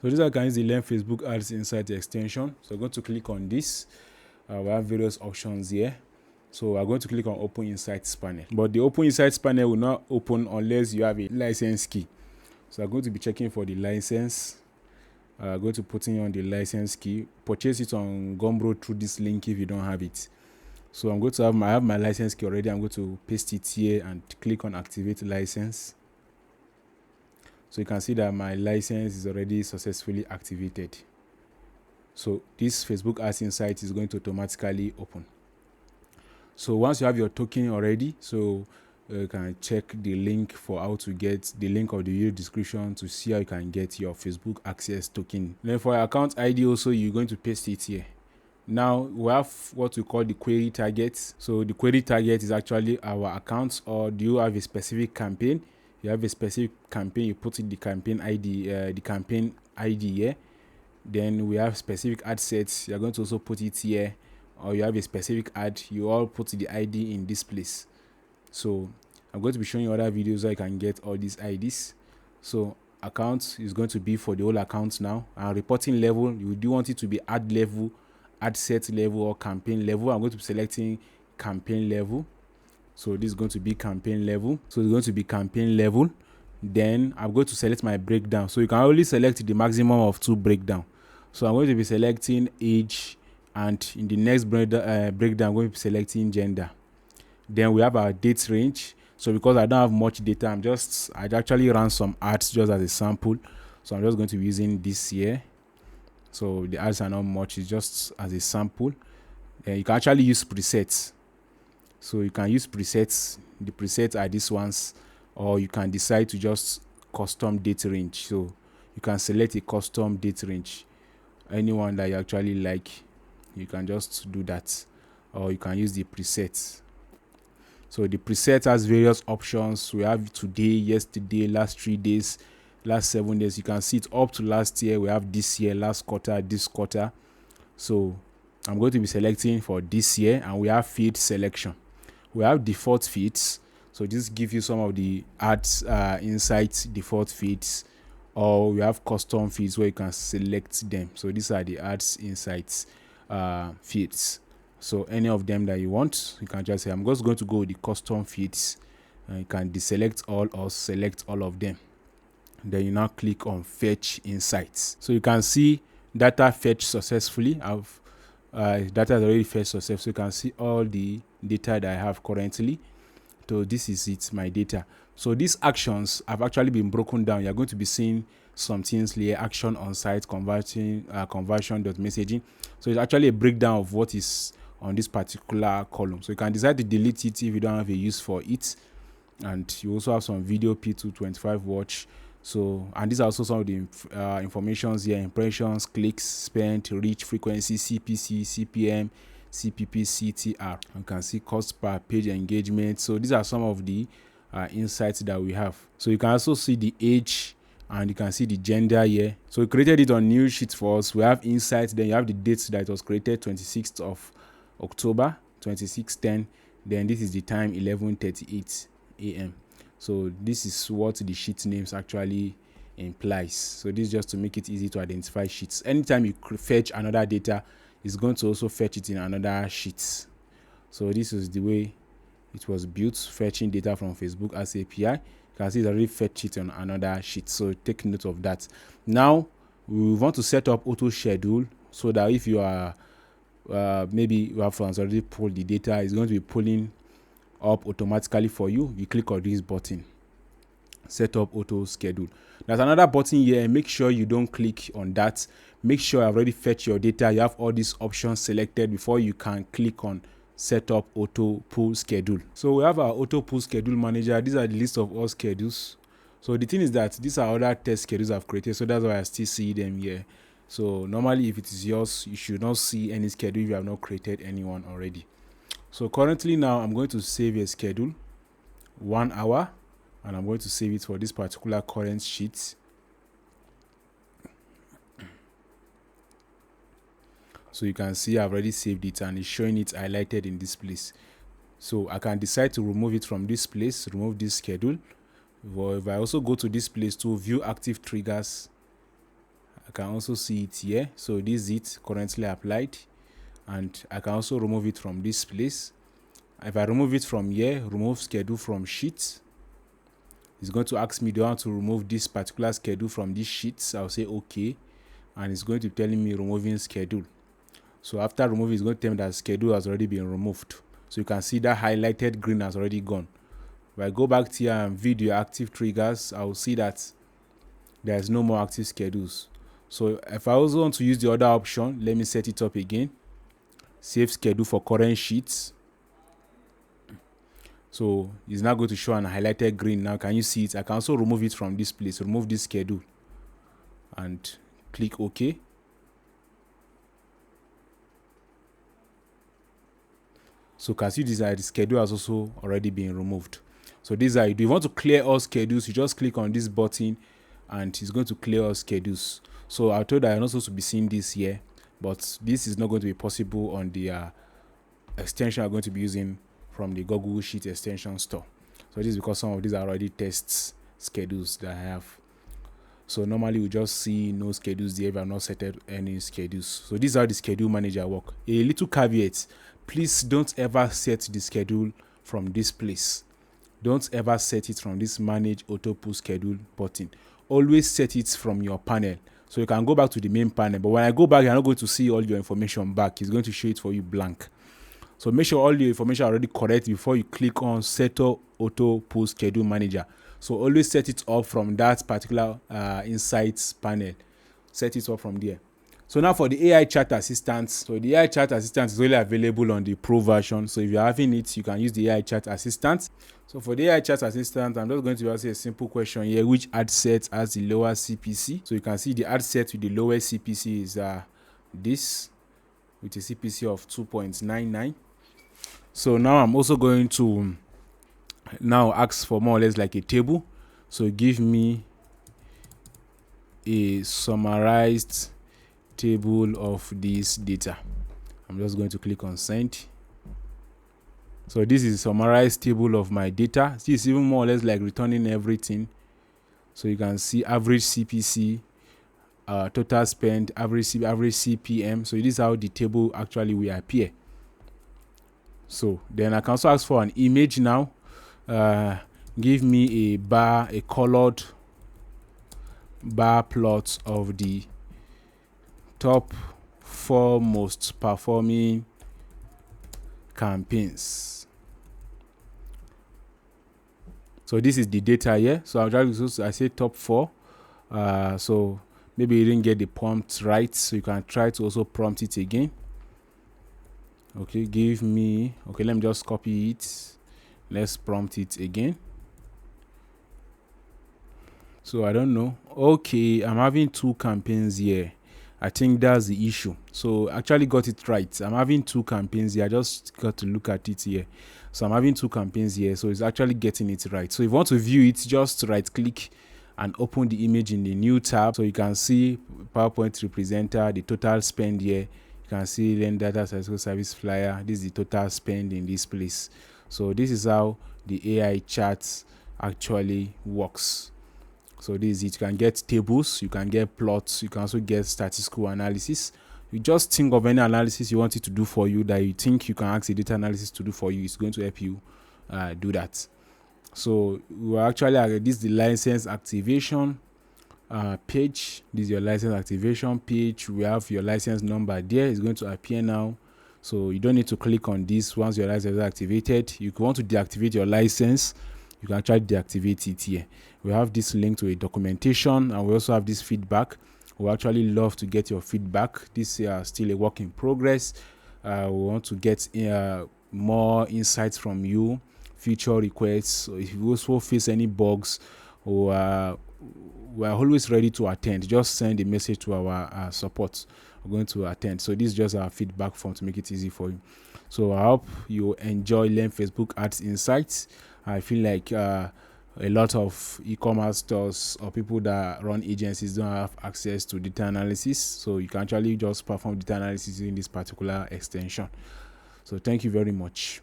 So this is how I can use the Learn Facebook Ads Insight extension. So I'm going to click on this. We have various options here. So I'm going to click on Open Insights panel. But the Open Insights panel will not open unless you have a license key. So I'm going to be checking for the license. I'm going to put in on the license key. Purchase it on Gumroad through this link if you don't have it. So I'm going to I have my license key already. I'm going to paste it here and click on Activate License. So you can see that my license is already successfully activated. So this Facebook Ads Insight is going to automatically open. So once you have your token already, so you can check the link for how to get the link of the video description to see how you can get your Facebook Access token. Then for your account ID also, you're going to paste it here. Now we have what we call the query target. So the query target is actually our accounts, or do you have a specific campaign? You have a specific campaign, you put in the campaign ID here. Then we have specific ad sets, you're going to also put it here, or you have a specific ad, you all put the ID in this place. So I'm going to be showing you other videos where you can get all these IDs. So account is going to be for the whole account now, and reporting level, you do want it to be ad level, ad set level, or campaign level. I'm going to be selecting campaign level. So this is going to be campaign level. So it's going to be campaign level. Then I'm going to select my breakdown. So you can only select the maximum of 2 breakdown. So I'm going to be selecting age, and in the next breakdown, I'm going to be selecting gender. Then we have our date range. So because I don't have much data, I actually ran some ads just as a sample. So I'm just going to be using this here. So the ads are not much, it's just as a sample. You can actually use presets. So you can use presets. The presets are these ones, or you can decide to just custom date range. So you can select a custom date range, anyone that you actually like. You can just do that, or you can use the presets. So the preset has various options. We have today, yesterday, last 3 days, last 7 days. You can see it up to last year. We have this year, last quarter, this quarter. So I'm going to be selecting for this year, and we have feed selection. We have default feeds. So this gives you some of the ads insights default feeds, or we have custom feeds where you can select them. So these are the ads insights feeds. So any of them that you want, you can just say I'm just going to go with the custom feeds, and you can deselect all or select all of them. Then you now click on fetch insights. So you can see data fetch successfully. Data is already fetched successfully. So you can see all the data that I have currently. So this is it, my data. So these actions have actually been broken down. You're going to be seeing some things here: action on site, conversion.messaging. So it's actually a breakdown of what is on this particular column. So you can decide to delete it if you don't have a use for it. And you also have some video P225 watch. So, and these are also some of the informations here: impressions, clicks, spent, reach, frequency, CPC, CPM, CPP, CTR. You can see cost per page engagement. So these are some of the insights that we have. So you can also see the age, and you can see the gender here. So we created it on new sheet for us. We have insights, then you have the dates that it was created, 26th of October 2610. Then this is the time, 11:38 a.m. So this is what the sheet names actually implies. So this is just to make it easy to identify sheets. Anytime you fetch another data, it's going to also fetch it in another sheet. So this is the way it was built, fetching data from Facebook as API. You can see it's already fetched it on another sheet. So take note of that. Now we want to set up auto schedule, so that if you are maybe you have already pulled the data, it's going to be pulling up automatically for you. You click on this button, set up auto schedule. There's another button here. Make sure you don't click on that. Make sure I've already fetched your data. You have all these options selected before you can click on set up auto pull schedule. So we have our auto pull schedule manager. These are the list of all schedules. So the thing is that these are other test schedules I've created, so that's why I still see them here. So normally if it is yours, you should not see any schedule if you have not created anyone already. So currently now I'm going to save a schedule, 1 hour, and I'm going to save it for this particular current sheet. So you can see I've already saved it, and it's showing it highlighted in this place. So I can decide to remove it from this place, remove this schedule. Or if I also go to this place to view active triggers, I can also see it here. So this is it currently applied, and I can also remove it from this place. If I remove it from here, remove schedule from sheet, it's going to ask me, do I want to remove this particular schedule from this sheet? I'll say okay, and it's going to tell me removing schedule. So after removing, it's going to tell me that schedule has already been removed. So you can see that highlighted green has already gone. If I go back to here and view your active triggers, I will see that there is no more active schedules. So if I also want to use the other option, let me set it up again. Save schedule for current sheets. So it's now going to show an highlighted green. Now can you see it? I can also remove it from this place, remove this schedule, and click OK. So you can see this, the schedule has also already been removed. So this is how you do. If you want to clear all schedules, you just click on this button and it's going to clear all schedules. So I told that you're not supposed to be seeing this here, but this is not going to be possible on the extension I'm going to be using from the Google Sheet extension store. So this is because some of these are already test schedules that I have. So normally we just see no schedules there if I've not set any schedules. So this is how the schedule manager work. A little caveat: please don't ever set the schedule from this place. Don't ever set it from this manage auto pull schedule button. Always set it from your panel. So you can go back to the main panel, but when I go back, you're not going to see all your information back. It's going to show it for you blank. So make sure all your information are already correct before you click on set auto pull schedule manager. So always set it up from that particular insights panel. Set it up from there. So now for the AI chat assistant. So the AI chat assistant is only available on the pro version. So if you're having it, you can use the AI chat assistant. So for the AI chat assistant, I'm just going to ask you a simple question here: which ad set has the lower CPC? So you can see the ad set with the lowest CPC is this, with a CPC of 2.99. So now I'm also going to now ask for more or less like a table. So give me a summarized table of this data. I'm just going to click on send. So this is a summarized table of my data. This is even more or less like returning everything. So you can see average CPC, total spend, average CPM. So this is how the table actually will appear. So then I can also ask for an image now. Give me a colored bar plot of the top 4 most performing campaigns. So this is the data here. So I'll try to, I say top 4. So maybe you didn't get the prompt right, so you can try to also prompt it again. Okay, give me, okay, let me just copy it. Let's prompt it again. So I don't know. Okay, I'm having 2 campaigns here. I think that's the issue. So I actually got it right. I'm having 2 campaigns here. I just got to look at it here. So I'm having 2 campaigns here. So it's actually getting it right. So if you want to view it, just right click and open the image in the new tab. So you can see PowerPoint representer, the total spend here. You can see then data service flyer. This is the total spend in this place. So this is how the AI chat actually works. So this is it. You can get tables, you can get plots, you can also get statistical analysis. You just think of any analysis you want it to do for you that you think you can ask a data analysis to do for you. It's going to help you do that. So we actually, this is the license activation page. This is your license activation page. We have your license number there. It's going to appear now. So you don't need to click on this once your license is activated. You want to deactivate your license, you can actually deactivate it here. We have this link to a documentation, and we also have this feedback. We actually love to get your feedback. This is still a work in progress. We want to get more insights from you, future requests. So if you also face any bugs, or we're always ready to attend. Just send a message to our support. We're going to attend. So this is just our feedback form to make it easy for you. So I hope you enjoy Learn Facebook Ads Insights. I feel like a lot of e-commerce stores or people that run agencies don't have access to data analysis. So you can actually just perform data analysis in this particular extension. So thank you very much.